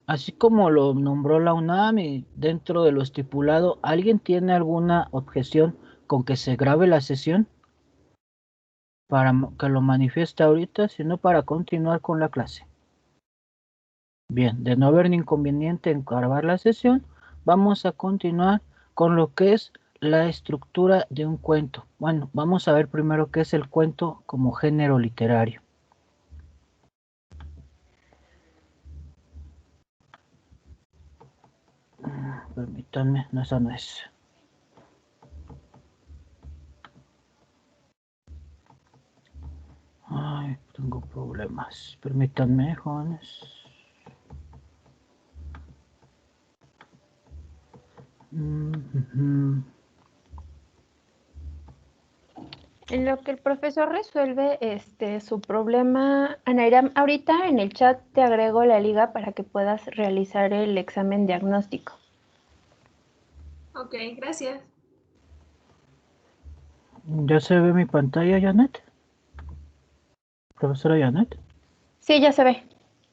Así como lo nombró la UNAM y dentro de lo estipulado, ¿alguien tiene alguna objeción con que se grabe la sesión para que lo manifieste ahorita, sino para continuar con la clase? Bien, de no haber inconveniente en grabar la sesión, vamos a continuar con lo que es la estructura de un cuento. Bueno, vamos a ver primero qué es el cuento como género literario. Permítanme, no, esa no es. Ay, tengo problemas. Permítanme, jóvenes. En lo que el profesor resuelve su problema, Anairam, ahorita en el chat te agrego la liga para que puedas realizar el examen diagnóstico. Ok, gracias. ¿Ya se ve mi pantalla, Janet? Profesora Janet. Sí, ya se ve.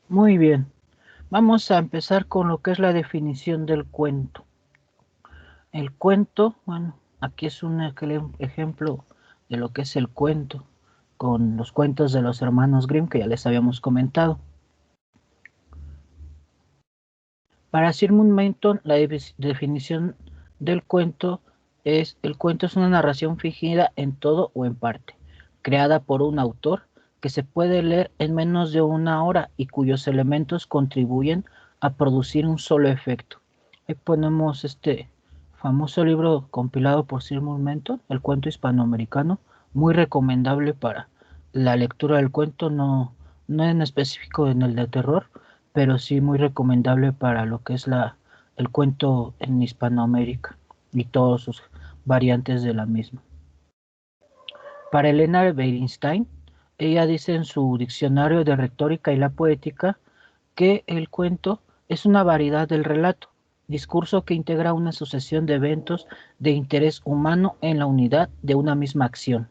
Muy bien. Vamos a empezar con lo que es la definición del cuento. El cuento, bueno, aquí es un ejemplo de lo que es el cuento, con los cuentos de los hermanos Grimm que ya les habíamos comentado. Para Sigmund Menton, la definición del cuento es: el cuento es una narración fingida en todo o en parte, creada por un autor, que se puede leer en menos de una hora y cuyos elementos contribuyen a producir un solo efecto. Ahí ponemos este famoso libro compilado por Sigmund Menton, El cuento hispanoamericano, muy recomendable para la lectura del cuento, no en específico en el de terror, pero sí muy recomendable para lo que es el cuento en Hispanoamérica y todas sus variantes de la misma. Para Elena Bernstein, ella dice en su Diccionario de Retórica y la Poética que el cuento es una variedad del relato, discurso que integra una sucesión de eventos de interés humano en la unidad de una misma acción.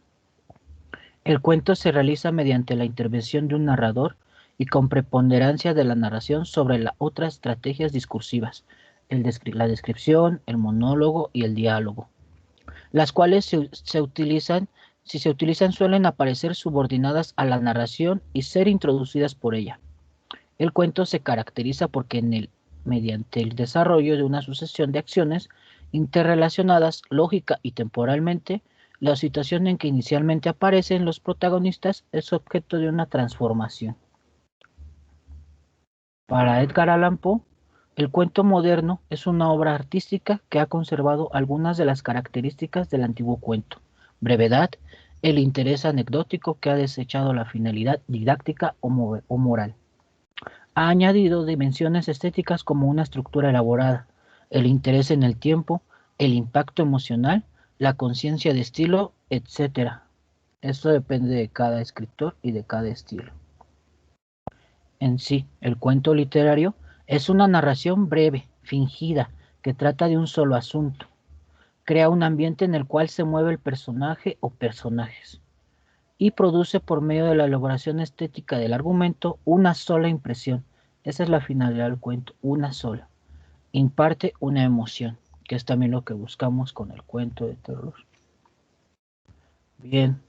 El cuento se realiza mediante la intervención de un narrador y con preponderancia de la narración sobre las otras estrategias discursivas, la descripción, el monólogo y el diálogo, las cuales si se utilizan suelen aparecer subordinadas a la narración y ser introducidas por ella. El cuento se caracteriza porque mediante el desarrollo de una sucesión de acciones interrelacionadas lógica y temporalmente, la situación en que inicialmente aparecen los protagonistas es objeto de una transformación. Para Edgar Allan Poe, el cuento moderno es una obra artística que ha conservado algunas de las características del antiguo cuento: brevedad, el interés anecdótico que ha desechado la finalidad didáctica o moral. Ha añadido dimensiones estéticas como una estructura elaborada, el interés en el tiempo, el impacto emocional, la conciencia de estilo, etc. Esto depende de cada escritor y de cada estilo. En sí, el cuento literario es una narración breve, fingida, que trata de un solo asunto. Crea un ambiente en el cual se mueve el personaje o personajes y produce por medio de la elaboración estética del argumento una sola impresión. Esa es la finalidad del cuento, una sola. Imparte una emoción, que es también lo que buscamos con el cuento de terror. Bien,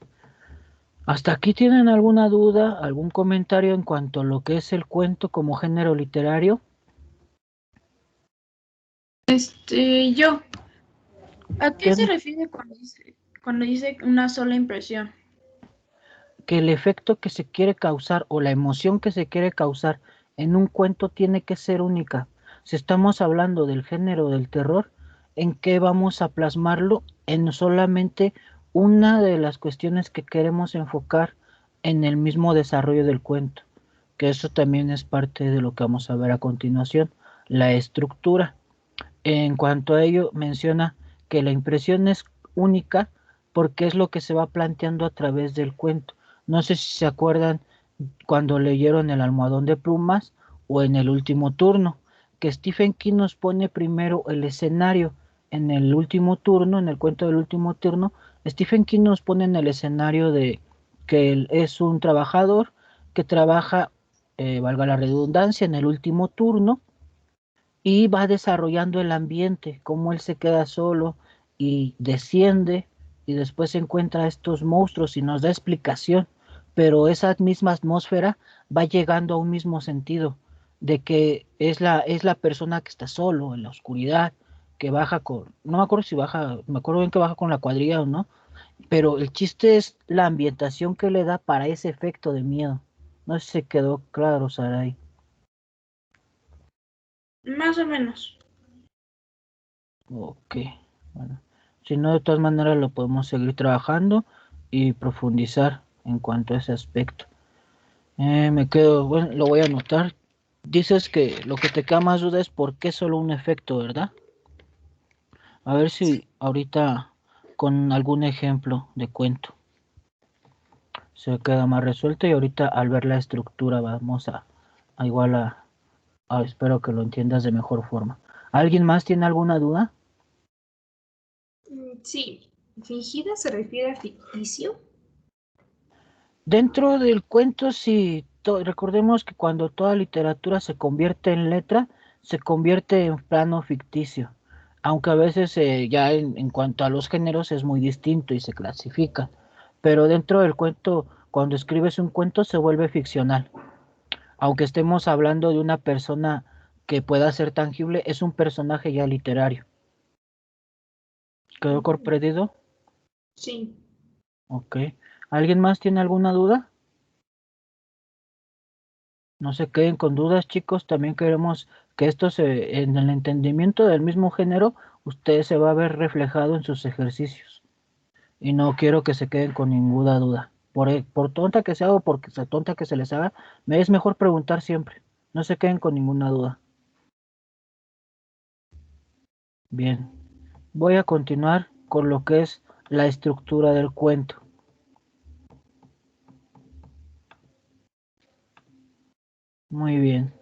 ¿hasta aquí tienen alguna duda, algún comentario en cuanto a lo que es el cuento como género literario? Yo, ¿a qué se Bien, refiere cuando dice una sola impresión? que el efecto que se quiere causar o la emoción que se quiere causar en un cuento tiene que ser única. Si estamos hablando del género del terror, ¿en qué vamos a plasmarlo? En solamente una de las cuestiones que queremos enfocar en el mismo desarrollo del cuento, que eso también es parte de lo que vamos a ver a continuación, la estructura. En cuanto a ello, menciona que la impresión es única porque es lo que se va planteando a través del cuento. No sé si se acuerdan cuando leyeron El almohadón de plumas o en El último turno, que Stephen King nos pone primero el escenario. En el último turno, en el cuento del último turno, Stephen King nos pone en el escenario de que él es un trabajador que trabaja, valga la redundancia, en el último turno, y va desarrollando el ambiente, cómo él se queda solo y desciende y después se encuentra a estos monstruos y nos da explicación, pero esa misma atmósfera va llegando a un mismo sentido, de que es la persona que está solo en la oscuridad, que baja con, no me acuerdo si baja, me acuerdo bien que baja con la cuadrilla o no, pero el chiste es la ambientación que le da para ese efecto de miedo. No sé si se quedó claro, Sarai. Más o menos. Ok, bueno. Si no, de todas maneras lo podemos seguir trabajando y profundizar en cuanto a ese aspecto. Me quedo, bueno, lo voy a anotar. Dices que lo que te queda más duda es por qué solo un efecto, ¿verdad? A ver si ahorita con algún ejemplo de cuento se queda más resuelto y ahorita al ver la estructura vamos a igual espero que lo entiendas de mejor forma. ¿Alguien más tiene alguna duda? Sí, ¿fingida se refiere a ficticio? Dentro del cuento, sí, recordemos que cuando toda literatura se convierte en letra, se convierte en plano ficticio, aunque a veces ya en cuanto a los géneros es muy distinto y se clasifica, pero dentro del cuento, cuando escribes un cuento se vuelve ficcional, aunque estemos hablando de una persona que pueda ser tangible, es un personaje ya literario. ¿Quedó comprendido? Sí. Ok. ¿Alguien más tiene alguna duda? No se queden con dudas, chicos. También queremos que en el entendimiento del mismo género, usted se va a ver reflejado en sus ejercicios. Y no quiero que se queden con ninguna duda. Por tonta que sea o por sea tonta que se les haga, me es mejor preguntar siempre. No se queden con ninguna duda. Bien. Voy a continuar con lo que es la estructura del cuento. Muy bien.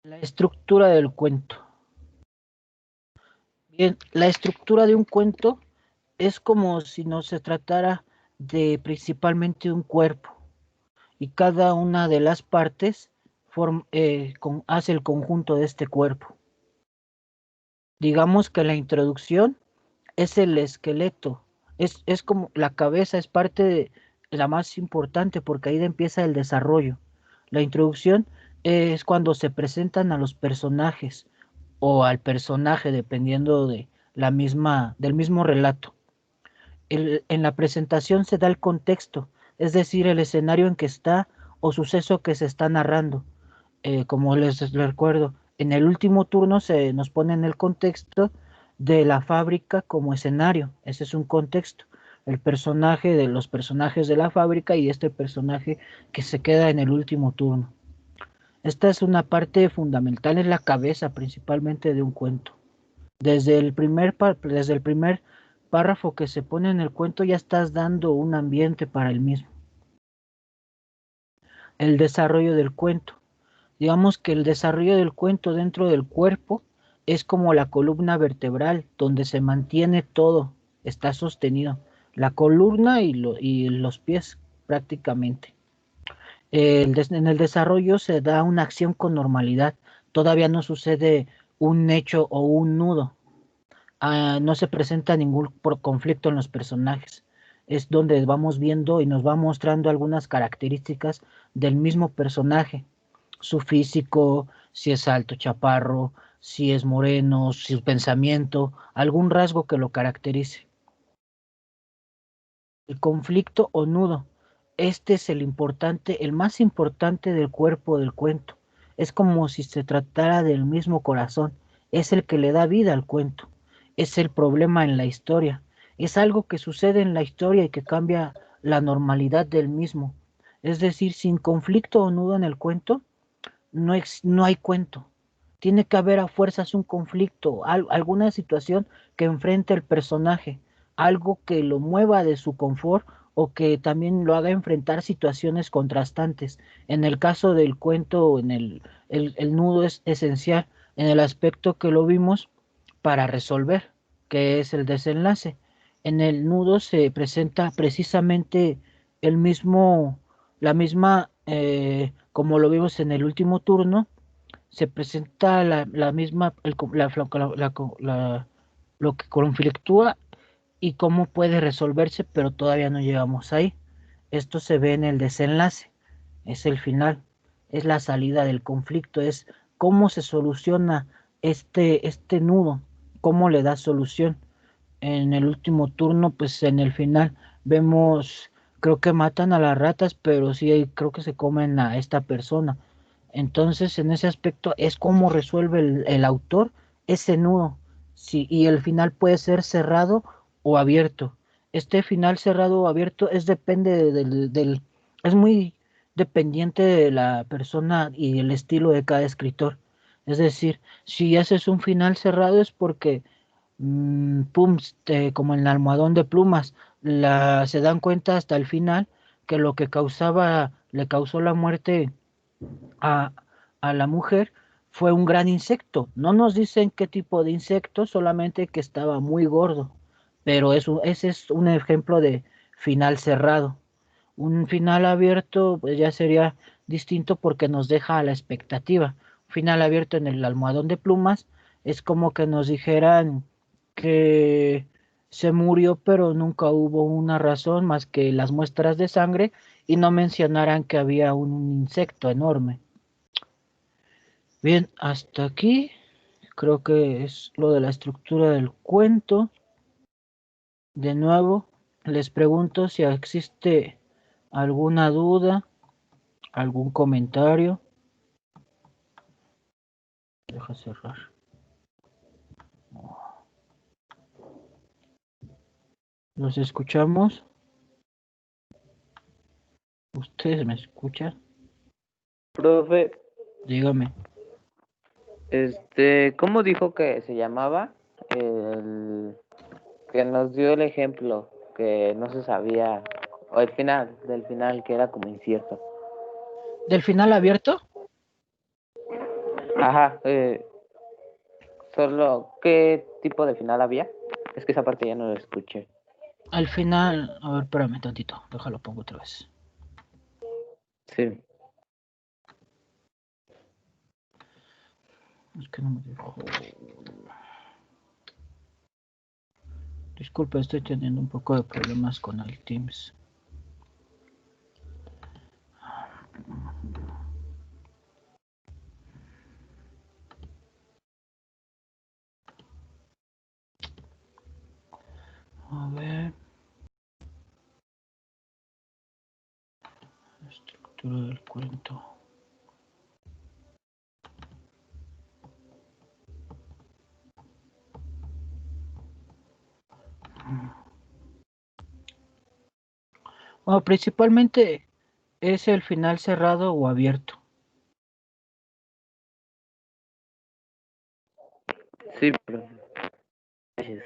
La estructura del cuento. Bien, la estructura de un cuento es como si no se tratara de principalmente un cuerpo y cada una de las partes hace el conjunto de este cuerpo. Digamos que la introducción es el esqueleto, es como la cabeza, es parte de la más importante porque ahí empieza el desarrollo. La introducción es cuando se presentan a los personajes o al personaje dependiendo de del mismo relato. En la presentación se da el contexto, es decir, el escenario en que está o suceso que se está narrando. Como les recuerdo, en el último turno se nos pone en el contexto de la fábrica como escenario. Ese es un contexto. El personaje de los personajes de la fábrica y este personaje que se queda en el último turno. Esta es una parte fundamental, en la cabeza principalmente de un cuento. Desde el primer párrafo que se pone en el cuento ya estás dando un ambiente para el mismo. El desarrollo del cuento. Digamos que el desarrollo del cuento dentro del cuerpo es como la columna vertebral donde se mantiene todo, está sostenido. La columna y los pies prácticamente. En el desarrollo se da una acción con normalidad. Todavía no sucede un hecho o un nudo. No se presenta ningún conflicto en los personajes. Es donde vamos viendo y nos va mostrando algunas características del mismo personaje. Su físico, si es alto, chaparro, si es moreno, su pensamiento, algún rasgo que lo caracterice. El conflicto o nudo. Este es el importante, el más importante del cuerpo del cuento. Es como si se tratara del mismo corazón. Es el que le da vida al cuento. Es el problema en la historia. Es algo que sucede en la historia y que cambia la normalidad del mismo. Es decir, sin conflicto o nudo en el cuento, no hay cuento. Tiene que haber a fuerzas un conflicto, alguna situación que enfrente el personaje, algo que lo mueva de su confort o que también lo haga enfrentar situaciones contrastantes. En el caso del cuento, el nudo es esencial en el aspecto que lo vimos para resolver, que es el desenlace. En el nudo se presenta precisamente el mismo, la misma, como lo vimos en el último turno, se presenta la misma, lo que conflictúa y cómo puede resolverse, pero todavía no llegamos ahí. Esto se ve en el desenlace, es el final, es la salida del conflicto, es cómo se soluciona este nudo, cómo le da solución. En el último turno, pues en el final vemos, creo que matan a las ratas, pero sí creo que se comen a esta persona. Entonces, en ese aspecto es cómo resuelve el autor ese nudo. Sí, y el final puede ser cerrado o abierto. Este final cerrado o abierto es depende es muy dependiente de la persona y el estilo de cada escritor. Es decir, si haces un final cerrado es porque pum, como en el almohadón de plumas, se dan cuenta hasta el final que lo que le causó la muerte a, a la mujer fue un gran insecto. No nos dicen qué tipo de insecto, solamente que estaba muy gordo. Pero ese es un ejemplo de final cerrado. Un final abierto, pues ya sería distinto porque nos deja a la expectativa. Un final abierto en el almohadón de plumas es como que nos dijeran que se murió, pero nunca hubo una razón más que las muestras de sangre y no mencionaran que había un insecto enorme. Bien, hasta aquí creo que es lo de la estructura del cuento. De nuevo, les pregunto si existe alguna duda, algún comentario. Deja cerrar. ¿Los escuchamos? ¿Ustedes me escuchan? Profe, Dígame. ¿Cómo dijo que se llamaba? El que nos dio el ejemplo, que no se sabía, o el final, del final, que era como incierto. ¿Del final abierto? Ajá, solo, ¿qué tipo de final había? Es que esa parte ya no la escuché. Al final, a ver, espérame tantito, déjalo pongo otra vez. Sí. Es que no me dejo. Disculpe, estoy teniendo un poco de problemas con el Teams. A ver. Estructura del cuento. Bueno, principalmente es el final cerrado o abierto. Sí, profe. Gracias.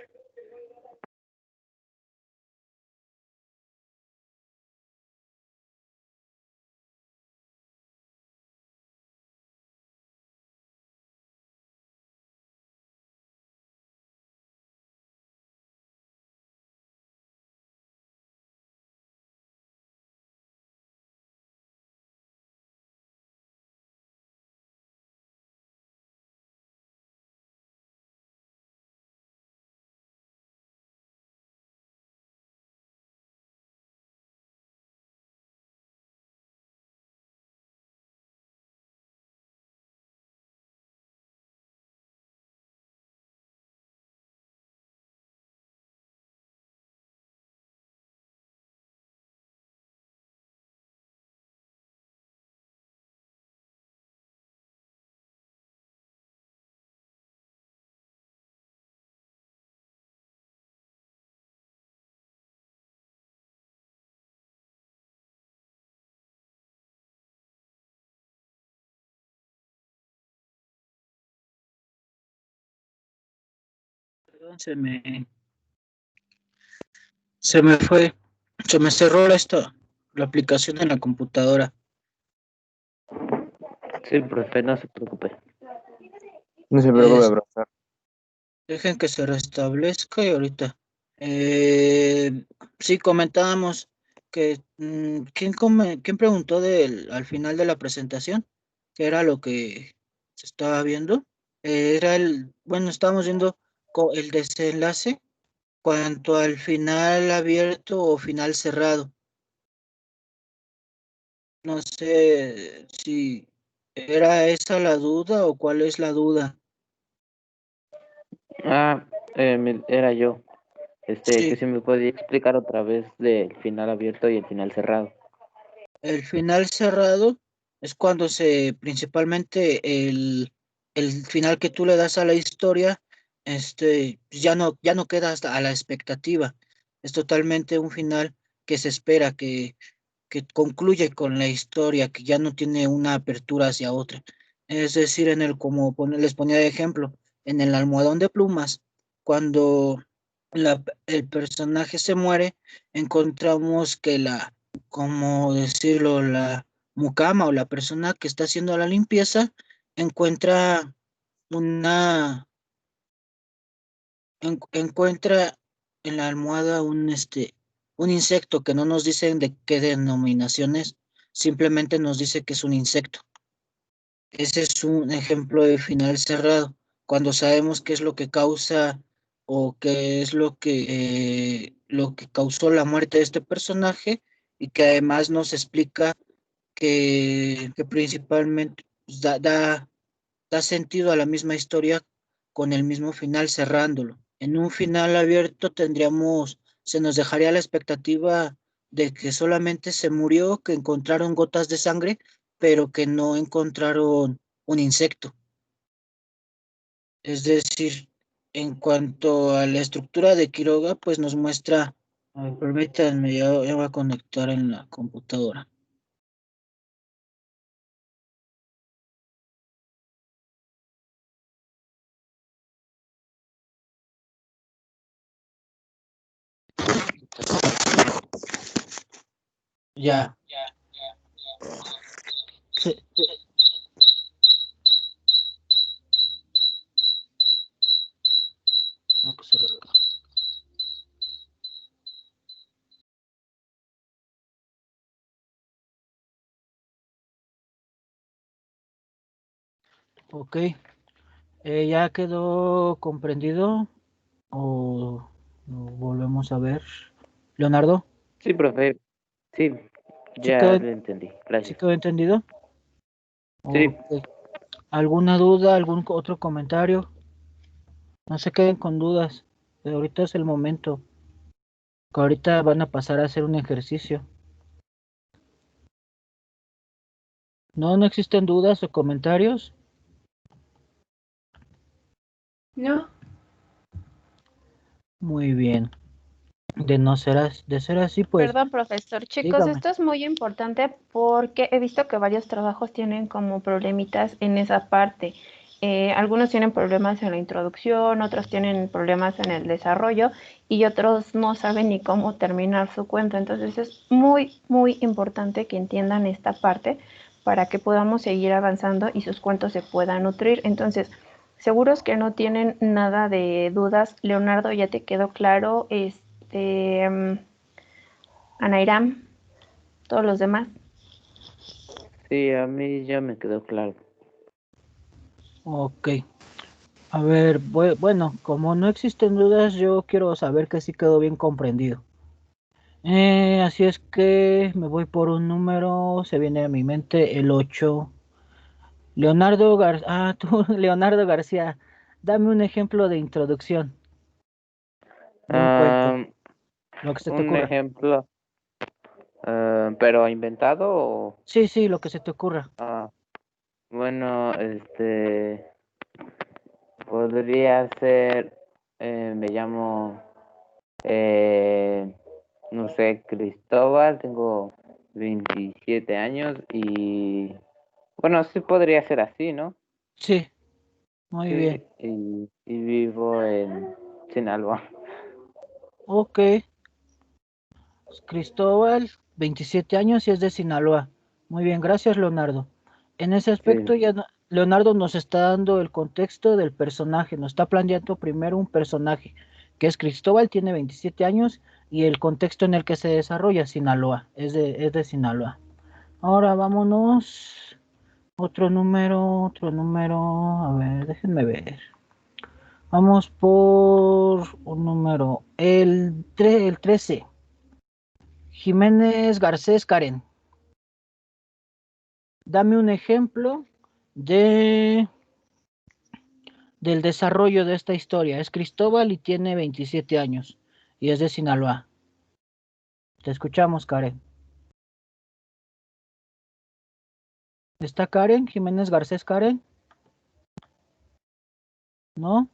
Perdón, se me fue, se me cerró la aplicación en la computadora. Sí, profe, no se preocupe. No se preocupe, profesor. Dejen que se restablezca y ahorita Sí, comentábamos que ¿quién preguntó al final de la presentación? ¿Qué era lo que se estaba viendo? Bueno, estábamos viendo el desenlace cuanto al final abierto o final cerrado. No sé si era esa la duda o cuál es la duda. Era yo. Que Sí, si me podía explicar otra vez del final abierto y el final cerrado. el final cerrado es cuando principalmente el final que tú le das a la historia, ya no queda hasta a la expectativa. Es totalmente un final que se espera que concluye con la historia, que ya no tiene una apertura hacia otra. Es decir, les ponía de ejemplo, en el almohadón de plumas, cuando el personaje se muere, encontramos que como decirlo, la mucama o la persona que está haciendo la limpieza encuentra una, encuentra en la almohada un insecto que no nos dicen de qué denominación es, simplemente nos dice que es un insecto. Ese es un ejemplo de final cerrado, cuando sabemos qué es lo que causa o qué es lo que causó la muerte de este personaje y que además nos explica que principalmente pues, da sentido a la misma historia con el mismo final cerrándolo. En un final abierto se nos dejaría la expectativa de que solamente se murió, que encontraron gotas de sangre, pero que no encontraron un insecto. Es decir, en cuanto a la estructura de Quiroga, pues nos muestra, a ver, permítanme, ya voy a conectar en la computadora. Ya. Sí, tengo que cerrar. Ok, ¿ya quedó comprendido o lo volvemos a ver? Leonardo, Sí, profe. Sí, ¿sí ya quedó, lo entendí. sí Gracias. quedó entendido? Sí. Ok. ¿Alguna duda, algún otro comentario? No se queden con dudas, ahorita es el momento, que ahorita van a pasar a hacer un ejercicio. No existen dudas o comentarios. No, Muy bien. De ser así, pues, Perdón, profesor. Chicos, dígame. esto es muy importante porque he visto que varios trabajos tienen como problemitas en esa parte. Algunos tienen problemas en la introducción, otros tienen problemas en el desarrollo y otros no saben ni cómo terminar su cuento. Entonces es muy, muy importante que entiendan esta parte para que podamos seguir avanzando y sus cuentos se puedan nutrir. Entonces, seguros que no tienen nada de dudas. Leonardo, ¿ya te quedó claro? Anairam, todos los demás. Sí, a mí ya me quedó claro. Ok. A ver, bueno, como no existen dudas, yo quiero saber que sí quedó bien comprendido. Así es que me voy por un número, se viene a mi mente el 8. Leonardo García, tú, Leonardo García, dame un ejemplo de introducción de un cuento, Ah, lo que se te un ocurra. ejemplo, pero inventado o... Sí, sí, lo que se te ocurra. Ah, bueno, podría ser, me llamo, eh, no sé, Cristóbal, tengo 27 años y, bueno, sí podría ser así, ¿no? Sí, muy bien. Sí, y vivo en Sinaloa. Ok, Cristóbal, 27 años y es de Sinaloa. Muy bien, gracias Leonardo. En ese aspecto Sí, ya Leonardo nos está dando el contexto del personaje, nos está planteando primero un personaje que es Cristóbal, tiene 27 años y el contexto en el que se desarrolla, Sinaloa, es de Sinaloa. Ahora vámonos, otro número, a ver, déjenme ver. Vamos por un número, el 13. Jiménez Garcés Karen. Dame un ejemplo del desarrollo de esta historia. Es Cristóbal y tiene 27 años y es de Sinaloa. Te escuchamos, Karen. ¿Está Karen? ¿Jiménez Garcés Karen? ¿No?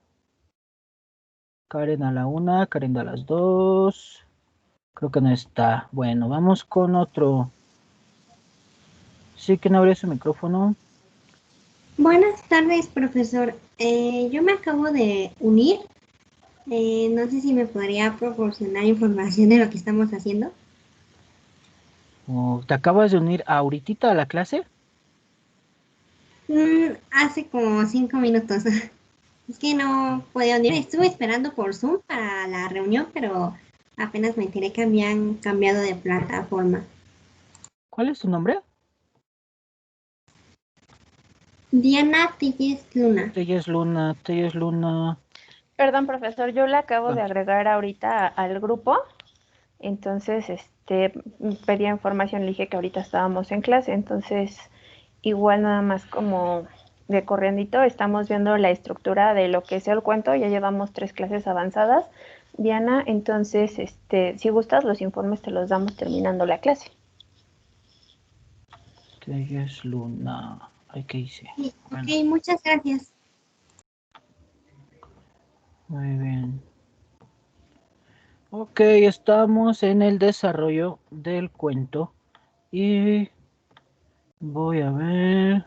Karen a la 1, Karen a las 2. Creo que no está. Bueno, vamos con otro. Sí, que no abrió su micrófono. Buenas tardes, profesor. Yo me acabo de unir. No sé si me podría proporcionar información de lo que estamos haciendo. ¿Te acabas de unir ahorita a la clase? Hace como 5 minutos. Es que no podía unirme. Estuve esperando por Zoom para la reunión, pero apenas me enteré que habían cambiado de plataforma. ¿Cuál es su nombre? Diana Telles Luna. Telles Luna. Perdón, profesor, yo le acabo de agregar ahorita al grupo. Entonces, pedía información, le dije que ahorita estábamos en clase, entonces igual nada más como de corriendito estamos viendo la estructura de lo que es el cuento, ya llevamos 3 clases avanzadas, Diana, entonces, si gustas los informes te los damos terminando la clase. Telles Luna. Ay, ¿qué hice? Sí, Bueno. ok, muchas gracias. Muy bien. Ok, estamos en el desarrollo del cuento y voy a ver.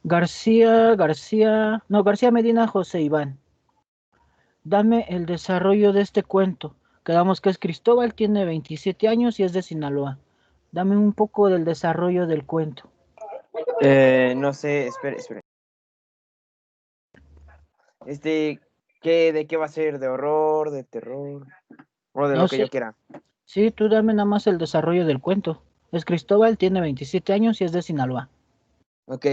García Medina José Iván. Dame el desarrollo de este cuento. Quedamos que es Cristóbal, tiene 27 años y es de Sinaloa. Dame un poco del desarrollo del cuento. No sé, espere. ¿De qué va a ser? ¿De horror, de terror? O de No lo que sé. yo quiera. Sí, tú dame nada más el desarrollo del cuento. Es Cristóbal, tiene 27 años y es de Sinaloa. Ok.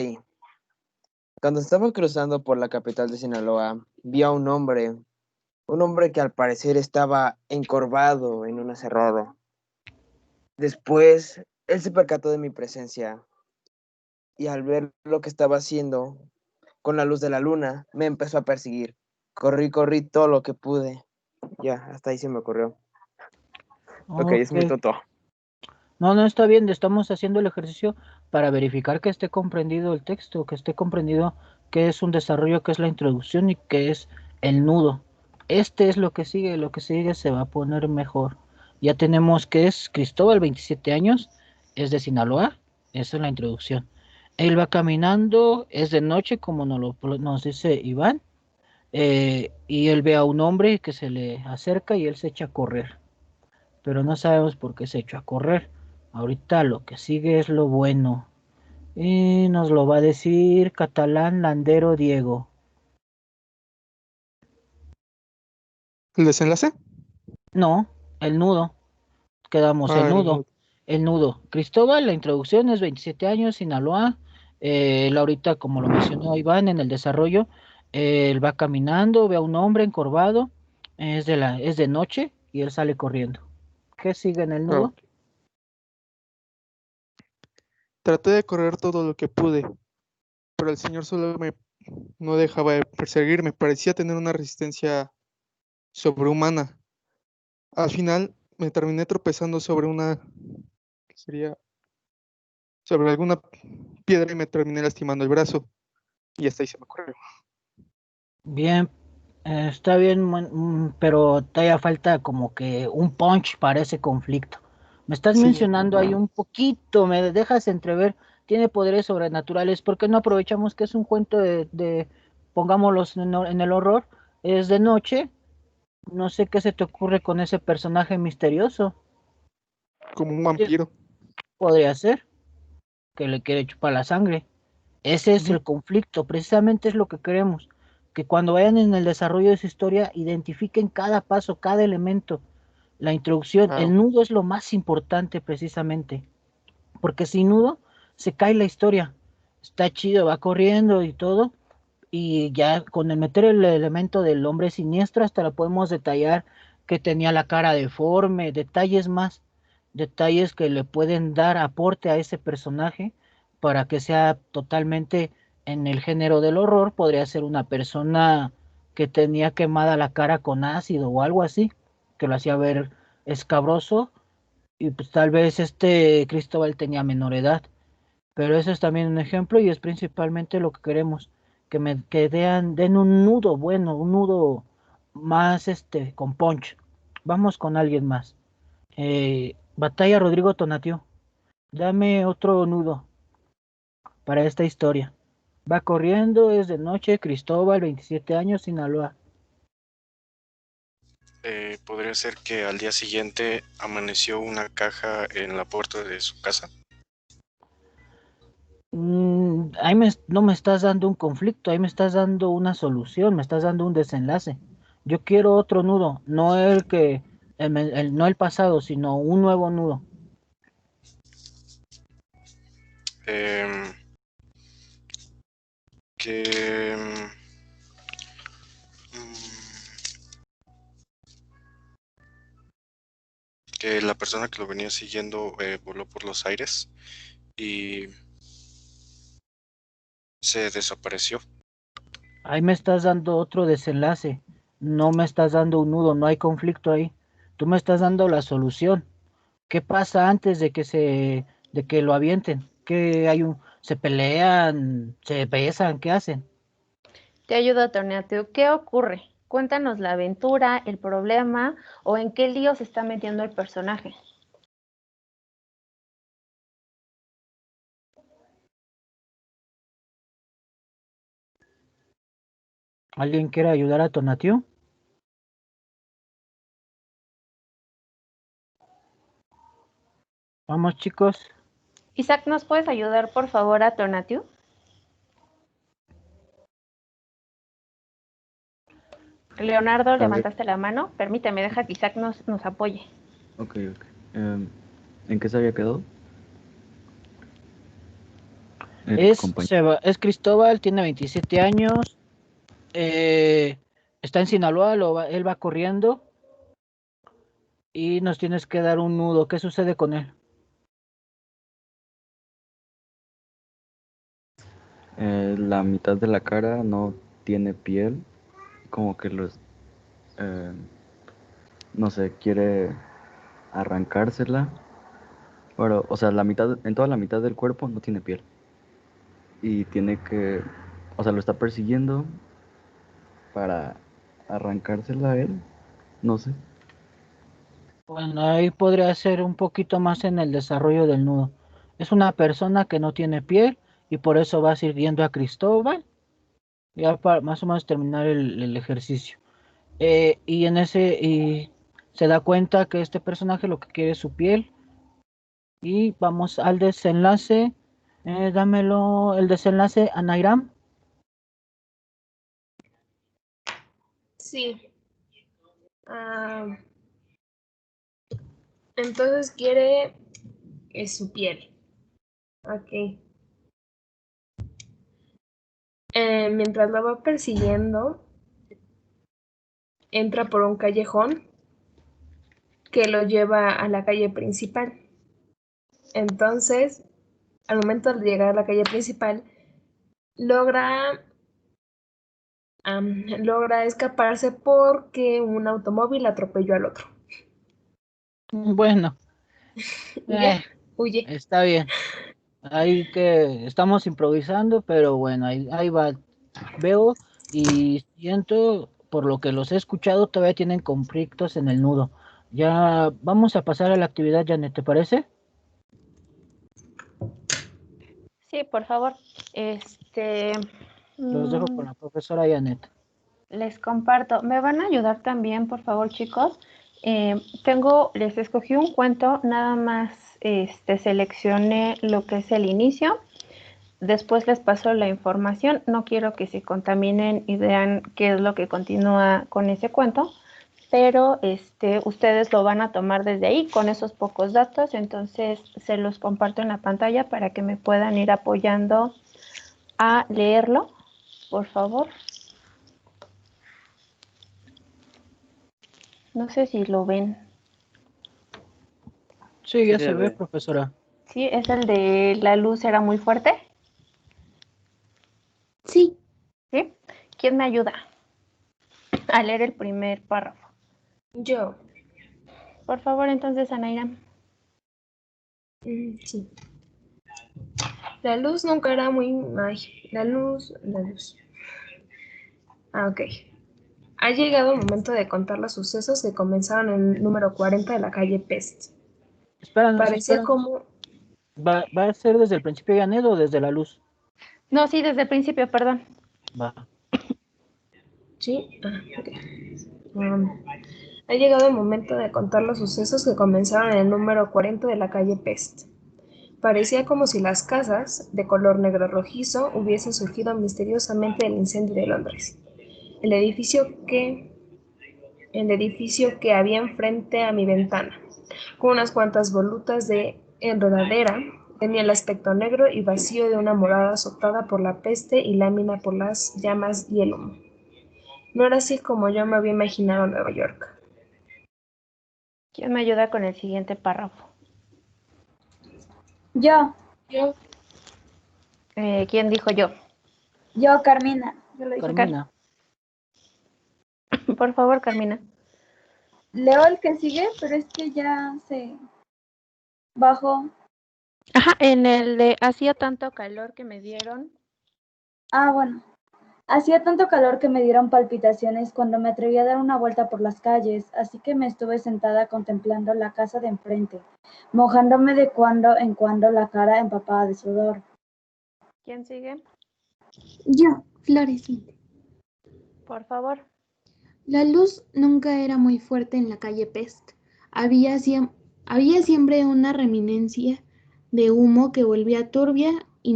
Cuando estaba cruzando por la capital de Sinaloa, vi a un hombre que al parecer estaba encorvado en un aserrado. Después, él se percató de mi presencia y al ver lo que estaba haciendo con la luz de la luna, me empezó a perseguir. Corrí todo lo que pude. Ya, hasta ahí se me ocurrió. Ok, es muy tonto. No, está bien, estamos haciendo el ejercicio para verificar que esté comprendido el texto, que esté comprendido qué es un desarrollo, qué es la introducción y qué es el nudo. Este es lo que sigue se va a poner mejor. Ya tenemos que es Cristóbal, 27 años, es de Sinaloa, esa es la introducción. Él va caminando, es de noche, como nos dice Iván, y él ve a un hombre que se le acerca y él se echa a correr, pero no sabemos por qué se echó a correr. Ahorita lo que sigue es lo bueno. Y nos lo va a decir Catalán Landero Diego. ¿El desenlace? No, el nudo. Quedamos el nudo. El nudo. Cristóbal, la introducción es 27 años, Sinaloa. Él ahorita, como lo mencionó Iván en el desarrollo, él va caminando, ve a un hombre encorvado, es de noche y él sale corriendo. ¿Qué sigue en el nudo? Traté de correr todo lo que pude, pero el señor no dejaba de perseguirme. Parecía tener una resistencia sobrehumana. Al final me terminé tropezando sobre alguna piedra y me terminé lastimando el brazo. Y hasta ahí se me ocurrió. Bien, está bien, pero todavía falta como que un punch para ese conflicto. Me estás Sí. mencionando ahí un poquito, me dejas entrever, tiene poderes sobrenaturales. ¿Por qué no aprovechamos que es un cuento pongámoslos en el horror? Es de noche, no sé qué se te ocurre con ese personaje misterioso. Como un vampiro. Podría ser que le quiere chupar la sangre. Ese es Ujú. el conflicto, precisamente es lo que queremos, que cuando vayan en el desarrollo de su historia identifiquen cada paso, cada elemento, la introducción, el Claro. nudo es lo más importante precisamente, porque sin nudo se cae la historia, está chido, va corriendo y todo, y ya con el meter el elemento del hombre siniestro hasta lo podemos detallar que tenía la cara deforme, detalles más, detalles que le pueden dar aporte a ese personaje para que sea totalmente en el género del horror, podría ser una persona que tenía quemada la cara con ácido o algo así, que lo hacía ver escabroso, y pues tal vez este Cristóbal tenía menor edad, pero eso es también un ejemplo y es principalmente lo que queremos, que den un nudo bueno, un nudo más con punch. Vamos con alguien más. Batalla Rodrigo Tonatiuh, dame otro nudo para esta historia. Va corriendo, es de noche, Cristóbal, 27 años, Sinaloa. Podría ser que al día siguiente amaneció una caja en la puerta de su casa. Ahí no me estás dando un conflicto, ahí me estás dando una solución, me estás dando un desenlace. Yo quiero otro nudo, no no el pasado, sino un nuevo nudo. Em, que que la persona que lo venía siguiendo voló por los aires y se desapareció. Ahí me estás dando otro desenlace, no me estás dando un nudo, no hay conflicto ahí. Tú me estás dando la solución. ¿Qué pasa antes de que lo avienten? Se pelean, se besan, ¿qué hacen? Te ayudo, Tonatiuh. ¿Qué ocurre? Cuéntanos la aventura, el problema o en qué lío se está metiendo el personaje. ¿Alguien quiere ayudar a Tonatiuh? Vamos, chicos. Isaac, ¿nos puedes ayudar, por favor, a Tonatiuh? Leonardo, A ver, levantaste la mano. Permíteme, deja que Isaac nos apoye. ok. ¿En qué se había quedado? Tu compañero. Es Cristóbal, tiene 27 años, está en Sinaloa, él va corriendo y nos tienes que dar un nudo. ¿Qué sucede con él? La mitad de la cara no tiene piel, como que eh, no sé, quiere arrancársela, pero, o sea, en toda la mitad del cuerpo no tiene piel. Y o sea, lo está persiguiendo para arrancársela a él, no sé. Bueno, ahí podría ser un poquito más en el desarrollo del nudo. Es una persona que no tiene piel y por eso va sirviendo a Cristóbal, ya para más o menos terminar el ejercicio. Y se da cuenta que este personaje lo que quiere es su piel. Y vamos al desenlace. Dámelo el desenlace a Nairam. Sí. Entonces quiere su piel. Ok. Mientras lo va persiguiendo, entra por un callejón que lo lleva a la calle principal. Entonces, al momento de llegar a la calle principal, logra escaparse porque un automóvil atropelló al otro. Bueno, Y ya, huye. está bien. Ahí que estamos improvisando, pero bueno, ahí va. Veo y siento, por lo que los he escuchado, todavía tienen conflictos en el nudo. Ya vamos a pasar a la actividad, Janet, ¿te parece? Sí, por favor. Los dejo con la profesora Janet. Les comparto. ¿Me van a ayudar también, por favor, chicos? Les escogí un cuento, nada más seleccioné lo que es el inicio. después les paso la información. No quiero que se contaminen y vean qué es lo que continúa con ese cuento, pero ustedes lo van a tomar desde ahí con esos pocos datos. Entonces se los comparto en la pantalla para que me puedan ir apoyando a leerlo, por favor. No sé si lo ven. Sí, ya Sí se se ve, ve. profesora. Sí, es el de la luz era muy fuerte. Sí, ¿Sí? ¿Quién me ayuda a leer el primer párrafo? yo. Por favor, entonces, Anaira. Sí. La luz nunca era muy... Ay, la luz. Ok. Ha llegado el momento de contar los sucesos que comenzaron en el número 40 de la calle Pest. Espéranos, Parecía espéranos. como... ¿Va a ser desde el principio, Janet, o desde la luz? No, sí, desde el principio, perdón. Va. Sí, ok. Ha llegado el momento de contar los sucesos que comenzaron en el número 40 de la calle Pest. Parecía como si las casas, de color negro rojizo, hubiesen surgido misteriosamente del incendio de Londres. El edificio que había enfrente a mi ventana, con unas cuantas volutas de enredadera, tenía el aspecto negro y vacío de una morada azotada por la peste y lámina por las llamas y el humo. No era así como yo me había imaginado Nueva York. ¿Quién me ayuda con el siguiente párrafo? Yo, ¿Quién dijo yo? Carmina. Yo lo dije. Carmina. Por favor, Carmina. Leo el que sigue, pero es que ya se bajó. Ajá, en el de hacía tanto calor que me dieron. Ah, bueno. Hacía tanto calor que me dieron palpitaciones cuando me atreví a dar una vuelta por las calles, así que me estuve sentada contemplando la casa de enfrente, mojándome de cuando en cuando la cara empapada de sudor. ¿Quién sigue? Yo, Florecita. Por favor. La luz nunca era muy fuerte en la calle Pest. Había siempre una reminencia de humo que volvía turbia y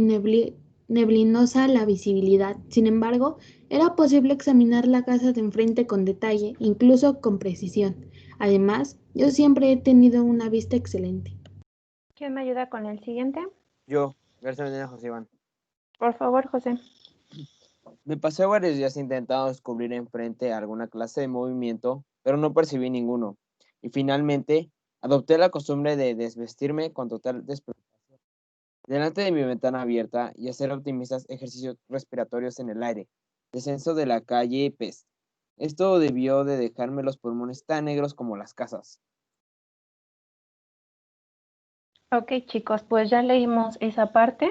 neblinosa la visibilidad. Sin embargo, era posible examinar la casa de enfrente con detalle, incluso con precisión. Además, yo siempre he tenido una vista excelente. ¿Quién me ayuda con el siguiente? Yo, García Medina José Iván. Por favor, José. Me pasé varios días intentando descubrir enfrente alguna clase de movimiento, pero no percibí ninguno. Y finalmente, adopté la costumbre de desvestirme con total despreocupación delante de mi ventana abierta y hacer optimistas ejercicios respiratorios en el aire. Descenso de la calle Pest. Esto debió de dejarme los pulmones tan negros como las casas. Ok, chicos, pues ya leímos esa parte.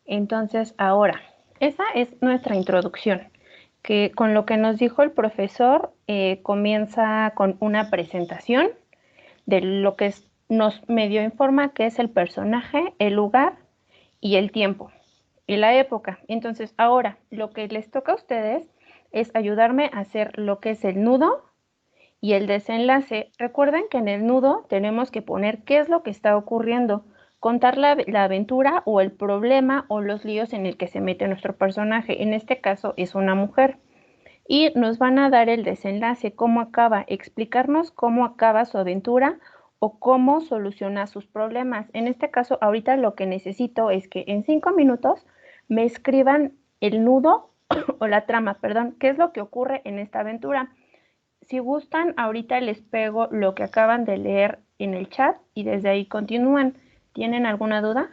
Entonces, ahora, esa es nuestra introducción, que con lo que nos dijo el profesor comienza con una presentación de lo que nos medio informa que es el personaje, el lugar y el tiempo y la época. Entonces, ahora lo que les toca a ustedes es ayudarme a hacer lo que es el nudo y el desenlace. Recuerden que en el nudo tenemos que poner qué es lo que está ocurriendo, contar la aventura o el problema o los líos en el que se mete nuestro personaje. En este caso es una mujer. Y nos van a dar el desenlace, cómo acaba, explicarnos cómo acaba su aventura o cómo soluciona sus problemas. En este caso, ahorita lo que necesito es que en 5 minutos me escriban el nudo o la trama, perdón, qué es lo que ocurre en esta aventura. Si gustan, ahorita les pego lo que acaban de leer en el chat y desde ahí continúan. ¿Tienen alguna duda?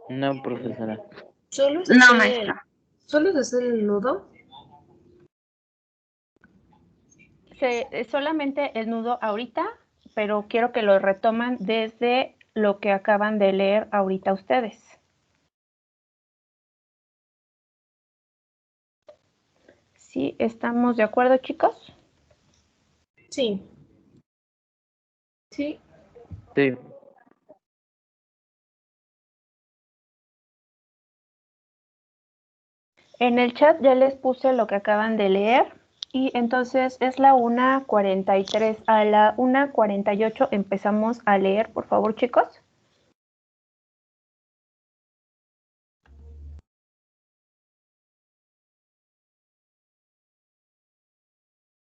No, profesora. ¿Solo es No, hacer maestra. ¿Solo es hacer el nudo? Solamente el nudo ahorita, pero quiero que lo retoman desde lo que acaban de leer ahorita ustedes. ¿Sí estamos de acuerdo, chicos? Sí. Sí. Sí. En el chat ya les puse lo que acaban de leer. Y entonces es la 1:43. A la 1:48 empezamos a leer, por favor, chicos.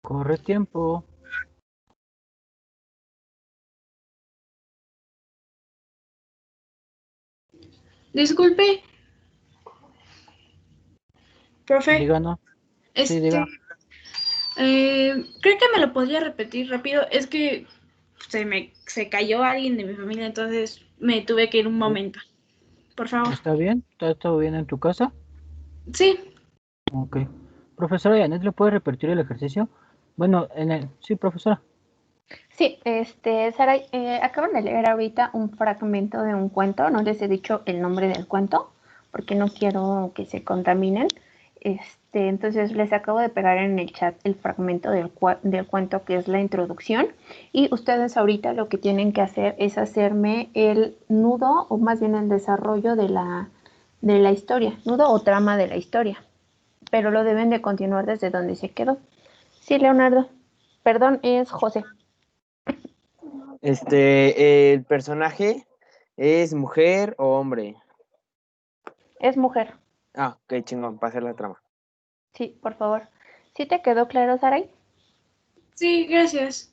Corre tiempo. Disculpe, profe, Díganos. Sí, diga. ¿cree que me lo podría repetir rápido? Es que se cayó alguien de mi familia, entonces me tuve que ir un momento. Por favor. ¿Está bien? ¿Está todo bien en tu casa? Sí, Ok. Profesora Janet, ¿le puede repetir el ejercicio? Bueno, Sí, profesora. Sí, Sara, acaban de leer ahorita un fragmento de un cuento. No les he dicho el nombre del cuento porque no quiero que se contaminen. Entonces les acabo de pegar en el chat el fragmento del cuento que es la introducción, y ustedes ahorita lo que tienen que hacer es hacerme el nudo, o más bien el desarrollo de la historia, nudo o trama de la historia, pero lo deben de continuar desde donde se quedó. Sí, Leonardo. Perdón, es José. ¿El personaje es mujer o hombre? Es mujer. Ah, ok, chingón, para hacer la trama. Sí, por favor. ¿Sí te quedó claro, Saray? sí, gracias.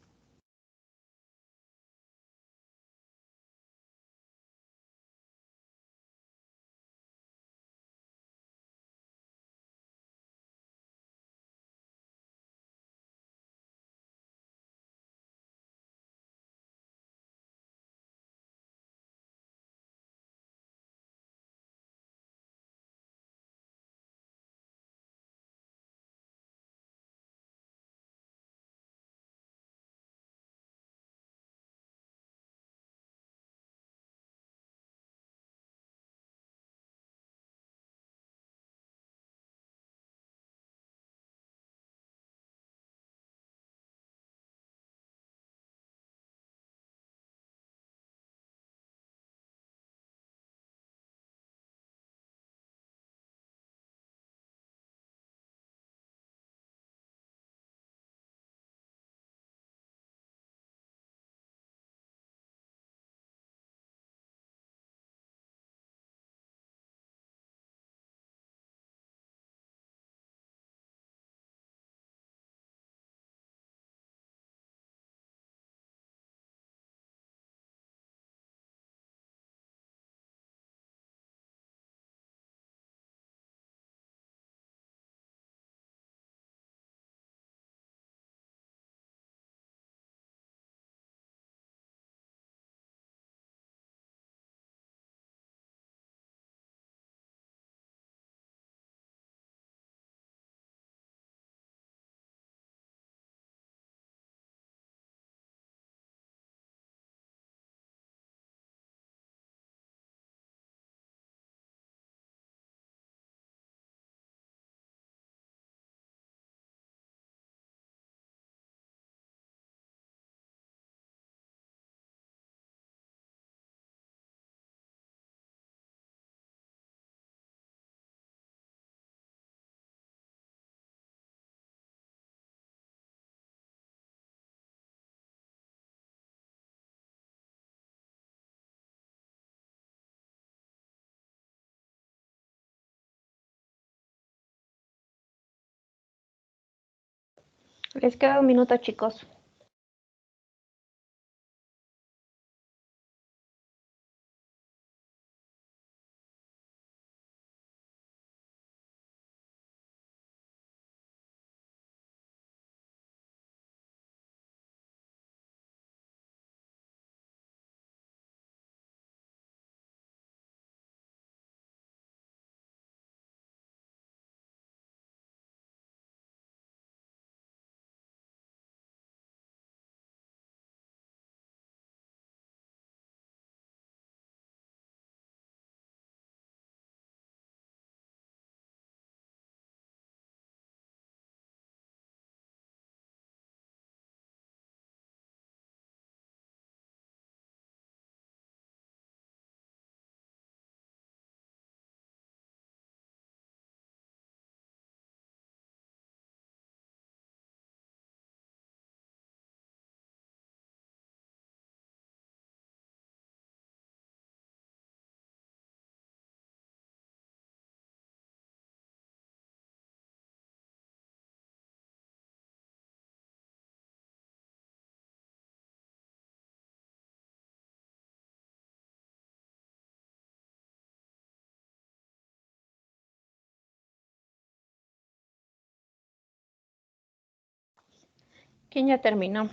Les queda un minuto, chicos. ¿Quién ya terminó?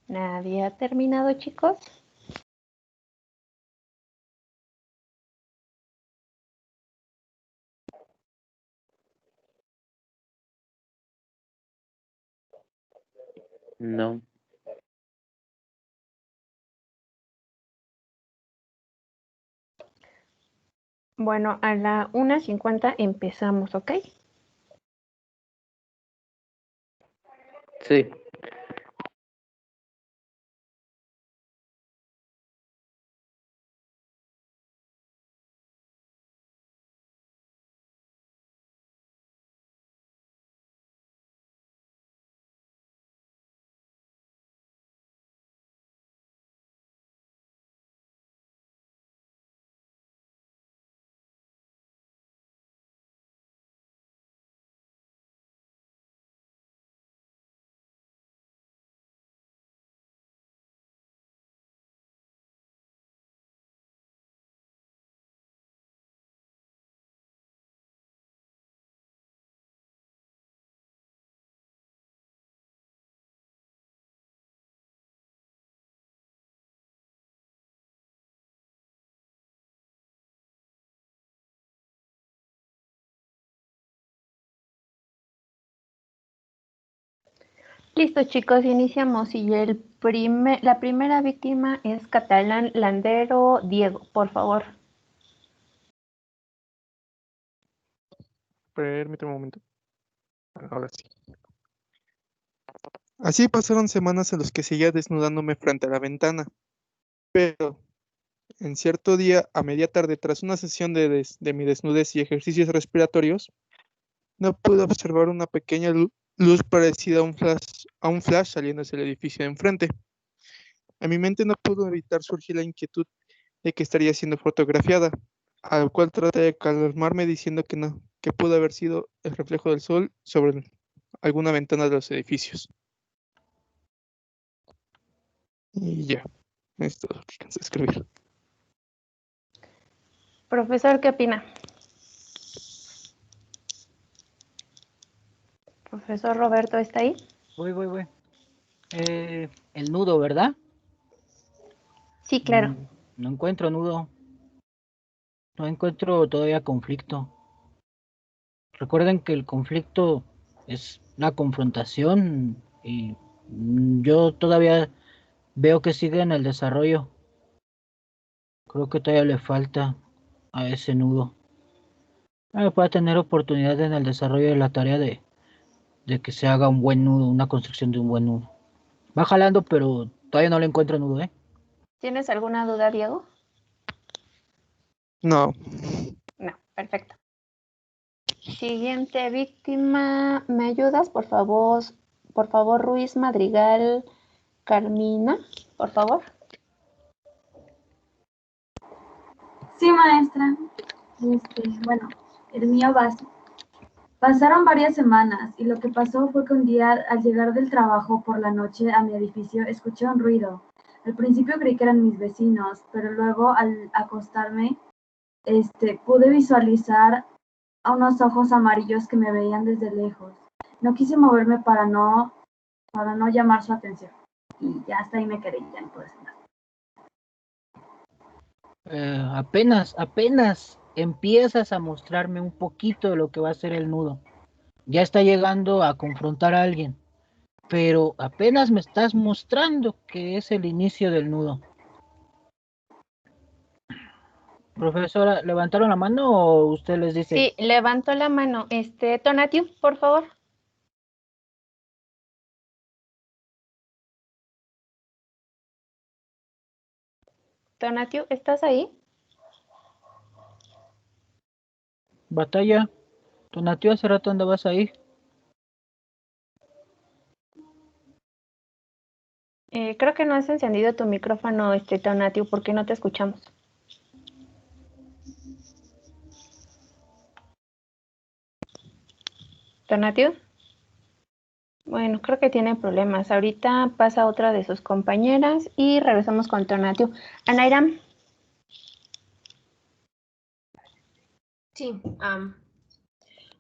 ¿Nadie ha terminado, chicos? No. Bueno, a la 1:50 empezamos, ¿ok? Sí. Listo, chicos, iniciamos. Y la primera víctima es Catalán Landero Diego, por favor. Permíteme un momento. Ahora sí. Así pasaron semanas en las que seguía desnudándome frente a la ventana. Pero en cierto día, a media tarde, tras una sesión de mi desnudez y ejercicios respiratorios, no pude observar una pequeña luz parecida a un flash saliéndose del edificio de enfrente. A mi mente no pudo evitar surgir la inquietud de que estaría siendo fotografiada, al cual traté de calmarme diciendo que no, que pudo haber sido el reflejo del sol sobre alguna ventana de los edificios. Y ya, es todo lo que alcancé a escribir. Profesor, ¿qué opina? Profesor Roberto, ¿está ahí? Voy. El nudo, ¿verdad? Sí, claro. No encuentro nudo. No encuentro todavía conflicto. Recuerden que el conflicto es la confrontación y yo todavía veo que sigue en el desarrollo. Creo que todavía le falta a ese nudo. Pueda tener oportunidad en el desarrollo de la tarea de que se haga un buen nudo, una construcción de un buen nudo. Va jalando, pero todavía no le encuentro nudo, ¿eh? ¿Tienes alguna duda, Diego? No. No, perfecto. Siguiente víctima, ¿me ayudas, por favor? Por favor, Ruiz Madrigal Carmina, por favor. Sí, maestra. Bueno, el mío básico. Pasaron varias semanas y lo que pasó fue que un día al llegar del trabajo por la noche a mi edificio escuché un ruido. Al principio creí que eran mis vecinos, pero luego al acostarme pude visualizar a unos ojos amarillos que me veían desde lejos. No quise moverme para no llamar su atención. Y ya hasta ahí me quedé, ya no pude hacer nada. Apenas empiezas a mostrarme un poquito de lo que va a ser el nudo. Ya está llegando a confrontar a alguien, pero apenas me estás mostrando que es el inicio del nudo. Profesora, ¿levantaron la mano o usted les dice? Sí, levantó la mano. Tonatiu, por favor. Tonatiu, ¿estás ahí? Batalla. Tonatiu, hace rato andabas ahí. Creo que no has encendido tu micrófono, Tonatiu, porque no te escuchamos. Tonatiu. Bueno, creo que tiene problemas. Ahorita pasa otra de sus compañeras y regresamos con Tonatiu. Anairam. Sí,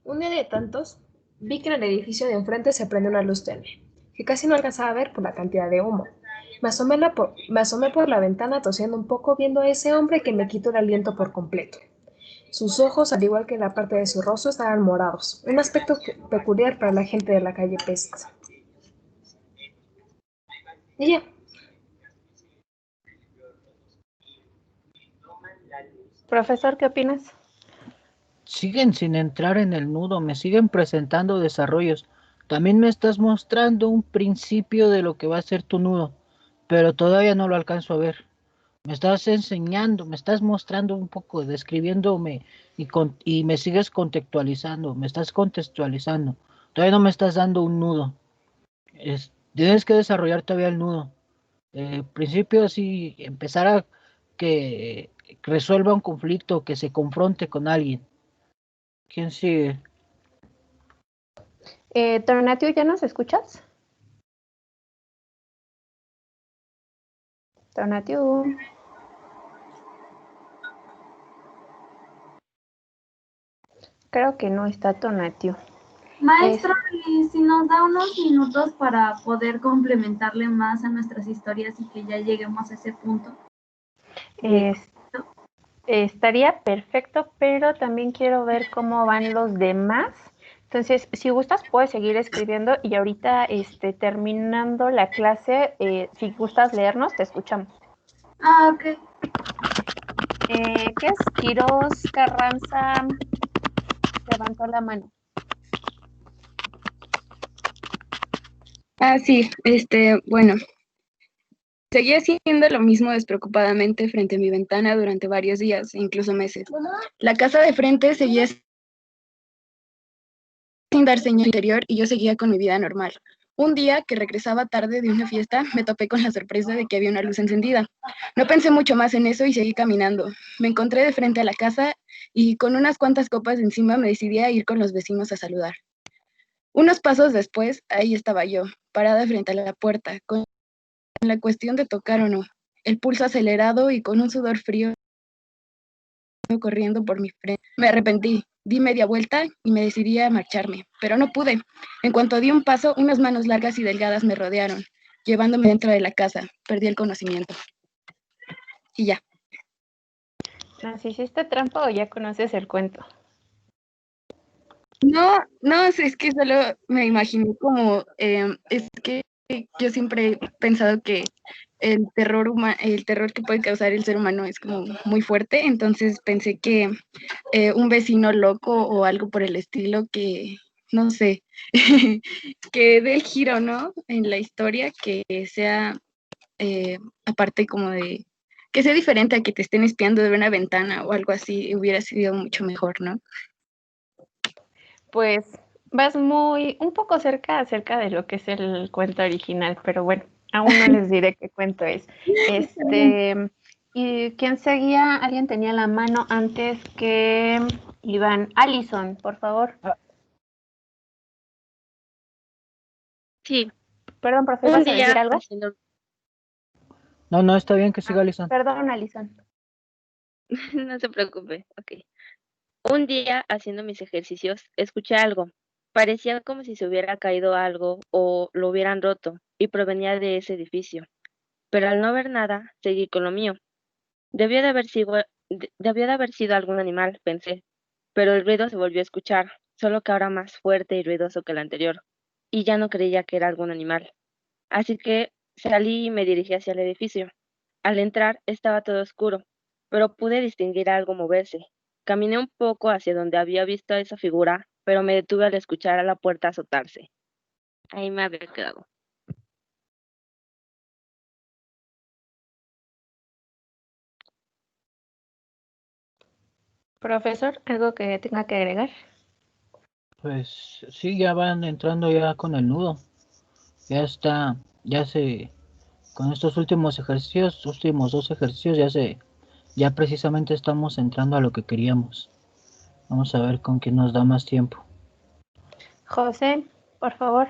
Un día de tantos, vi que en el edificio de enfrente se prende una luz tenue, que casi no alcanzaba a ver por la cantidad de humo. Me asomé por la ventana tosiendo un poco viendo a ese hombre que me quitó el aliento por completo. Sus ojos, al igual que la parte de su rostro, estaban morados, un aspecto peculiar para la gente de la calle Pest. Y ya. Profesor, ¿qué opinas? Siguen sin entrar en el nudo, me siguen presentando desarrollos. También me estás mostrando un principio de lo que va a ser tu nudo, pero todavía no lo alcanzo a ver. Me estás enseñando, me estás mostrando un poco, describiéndome y me sigues contextualizando, me estás contextualizando. Todavía no me estás dando un nudo. Tienes que desarrollar todavía el nudo. Principio sí, empezar a que resuelva un conflicto, que se confronte con alguien. ¿Quién sigue? Tonatio, ¿ya nos escuchas? Tonatio. Creo que no está Tonatio. Maestra, y si nos da unos minutos para poder complementarle más a nuestras historias y que ya lleguemos a ese punto. Estaría perfecto, pero también quiero ver cómo van los demás. Entonces, si gustas, puedes seguir escribiendo y ahorita, terminando la clase, si gustas leernos, te escuchamos. Ah, ok. ¿Qué es? Quirós Carranza levantó la mano. Ah, sí, bueno, seguí haciendo lo mismo despreocupadamente frente a mi ventana durante varios días, incluso meses. La casa de frente seguía sin dar señal interior y yo seguía con mi vida normal. Un día que regresaba tarde de una fiesta, me topé con la sorpresa de que había una luz encendida. No pensé mucho más en eso y seguí caminando. Me encontré de frente a la casa y con unas cuantas copas encima me decidí a ir con los vecinos a saludar. Unos pasos después, ahí estaba yo, parada frente a la puerta, con la cuestión de tocar o no, el pulso acelerado y con un sudor frío corriendo por mi frente. Me arrepentí, di media vuelta y me decidí a marcharme, pero no pude. En cuanto di un paso, unas manos largas y delgadas me rodearon, llevándome dentro de la casa. Perdí el conocimiento. Y ya. ¿Nos hiciste trampa o ya conoces el cuento? No, es que solo me imaginé como, es que yo siempre he pensado que el terror que puede causar el ser humano es como muy fuerte, entonces pensé que un vecino loco o algo por el estilo que, no sé, que dé el giro, ¿no? En la historia, que sea, aparte como de, que sea diferente a que te estén espiando de una ventana o algo así, hubiera sido mucho mejor, ¿no? Pues vas un poco acerca de lo que es el cuento original, pero bueno, aún no les diré qué cuento es. ¿Y quién seguía? ¿Alguien tenía la mano antes que Iván? Alison, por favor. Sí. Perdón, profe, ¿vas a decir algo? No, está bien que siga Alison. Perdón, Alison. No se preocupe, ok. Un día, haciendo mis ejercicios, escuché algo. Parecía como si se hubiera caído algo o lo hubieran roto, y provenía de ese edificio. Pero al no ver nada, seguí con lo mío. Debió de haber sido algún animal, pensé. Pero el ruido se volvió a escuchar, solo que ahora más fuerte y ruidoso que el anterior, y ya no creía que era algún animal. Así que salí y me dirigí hacia el edificio. Al entrar estaba todo oscuro, pero pude distinguir algo moverse. Caminé un poco hacia donde había visto a esa figura, pero me detuve al escuchar a la puerta azotarse. Ahí me había quedado. Profesor, ¿algo que tenga que agregar? Pues sí, ya van entrando ya con el nudo. Ya está, con estos últimos dos ejercicios, ya precisamente estamos entrando a lo que queríamos. Vamos a ver con quién nos da más tiempo. José, por favor.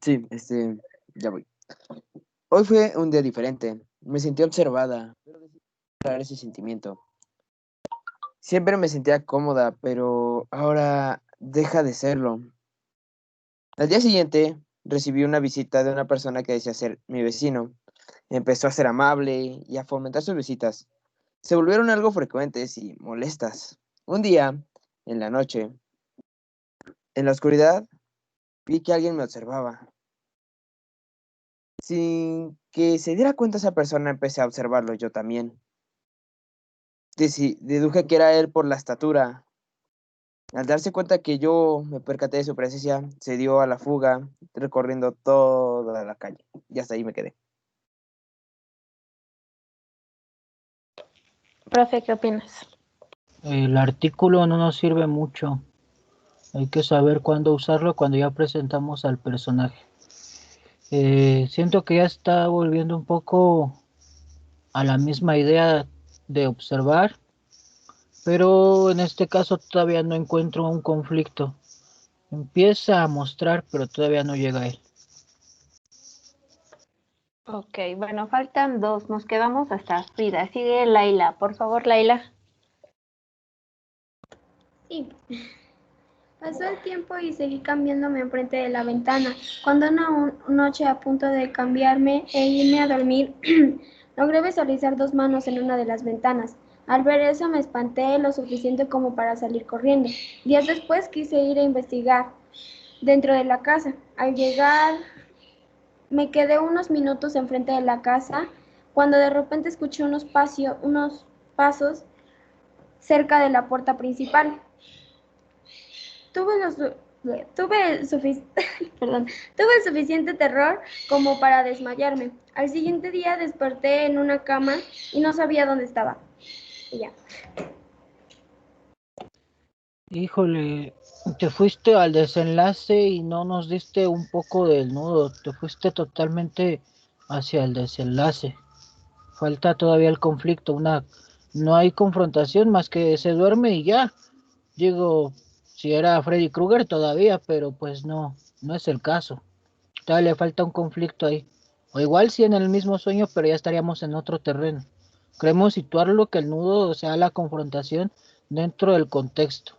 Sí, ya voy. Hoy fue un día diferente. Me sentí observada, pero decidí ese sentimiento. Siempre me sentía cómoda, pero ahora deja de serlo. Al día siguiente recibí una visita de una persona que decía ser mi vecino. Empezó a ser amable y a fomentar sus visitas. Se volvieron algo frecuentes y molestas. Un día, en la noche, en la oscuridad, vi que alguien me observaba. Sin que se diera cuenta esa persona, empecé a observarlo yo también. Deduje que era él por la estatura. Al darse cuenta que yo me percaté de su presencia, se dio a la fuga, recorriendo toda la calle. Y hasta ahí me quedé. Profe, ¿qué opinas? El artículo no nos sirve mucho. Hay que saber cuándo usarlo cuando ya presentamos al personaje. Siento que ya está volviendo un poco a la misma idea de observar, pero en este caso todavía no encuentro un conflicto. Empieza a mostrar, pero todavía no llega a él. Ok, bueno, faltan dos. Nos quedamos hasta Frida. Sigue Laila. Por favor, Laila. Sí. Pasó el tiempo y seguí cambiándome enfrente de la ventana. Cuando una noche a punto de cambiarme e irme a dormir, logré visualizar dos manos en una de las ventanas. Al ver eso me espanté lo suficiente como para salir corriendo. Días después quise ir a investigar dentro de la casa. Al llegar me quedé unos minutos enfrente de la casa cuando de repente escuché unos pasos cerca de la puerta principal. Tuve el suficiente terror como para desmayarme. Al siguiente día desperté en una cama y no sabía dónde estaba. Y ya. Híjole, te fuiste al desenlace y no nos diste un poco del nudo. Te fuiste totalmente hacia el desenlace. Falta todavía el conflicto. No hay confrontación más que se duerme y ya. Digo, si era Freddy Krueger todavía, pero pues no es el caso. Todavía le falta un conflicto ahí. O igual sí en el mismo sueño, pero ya estaríamos en otro terreno. Queremos situarlo que el nudo sea la confrontación dentro del contexto.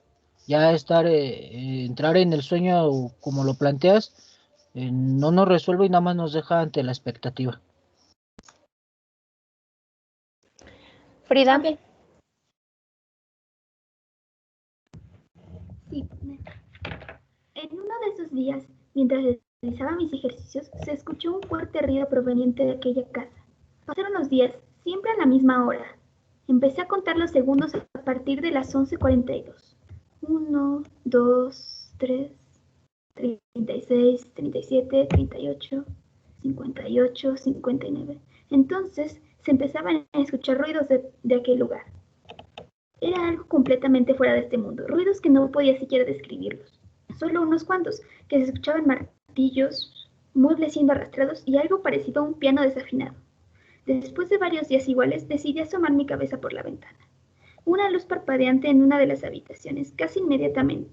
Ya entrar en el sueño como lo planteas, no nos resuelve y nada más nos deja ante la expectativa. Frida. Okay. Sí. En uno de esos días, mientras realizaba mis ejercicios, se escuchó un fuerte ruido proveniente de aquella casa. Pasaron los días, siempre a la misma hora. Empecé a contar los segundos a partir de las 11:42. 1, 2, 3, 36, 37, 38, 58, 59. Entonces se empezaban a escuchar ruidos de aquel lugar. Era algo completamente fuera de este mundo, ruidos que no podía siquiera describirlos. Solo unos cuantos, que se escuchaban martillos, muebles siendo arrastrados y algo parecido a un piano desafinado. Después de varios días iguales, decidí asomar mi cabeza por la ventana. Una luz parpadeante en una de las habitaciones. Casi inmediatamente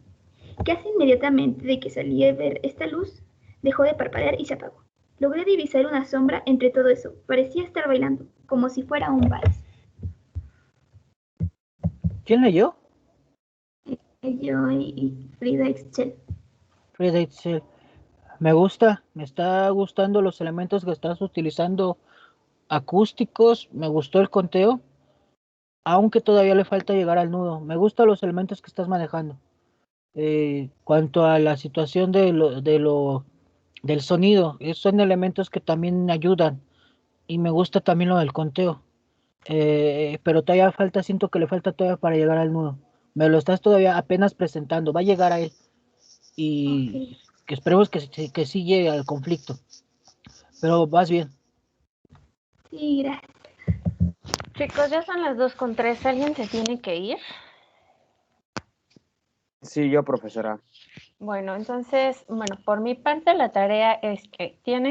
de que salí a ver esta luz, dejó de parpadear y se apagó. Logré divisar una sombra entre todo eso. Parecía estar bailando, como si fuera un vals. ¿Quién leyó? Yo y Frida Excel. Frida Excel. Me está gustando los elementos que estás utilizando acústicos, me gustó el conteo, aunque todavía le falta llegar al nudo. Me gustan los elementos que estás manejando. Cuanto a la situación del sonido, son elementos que también ayudan y me gusta también lo del conteo. Pero todavía siento que le falta todavía para llegar al nudo. Me lo estás todavía apenas presentando, va a llegar a él y Okay. que esperemos que sí llegue al conflicto. Pero vas bien. Sí, gracias. Chicos, ya son las 2:03. ¿Alguien se tiene que ir? Sí, yo, profesora. Bueno, entonces, por mi parte la tarea es que tienen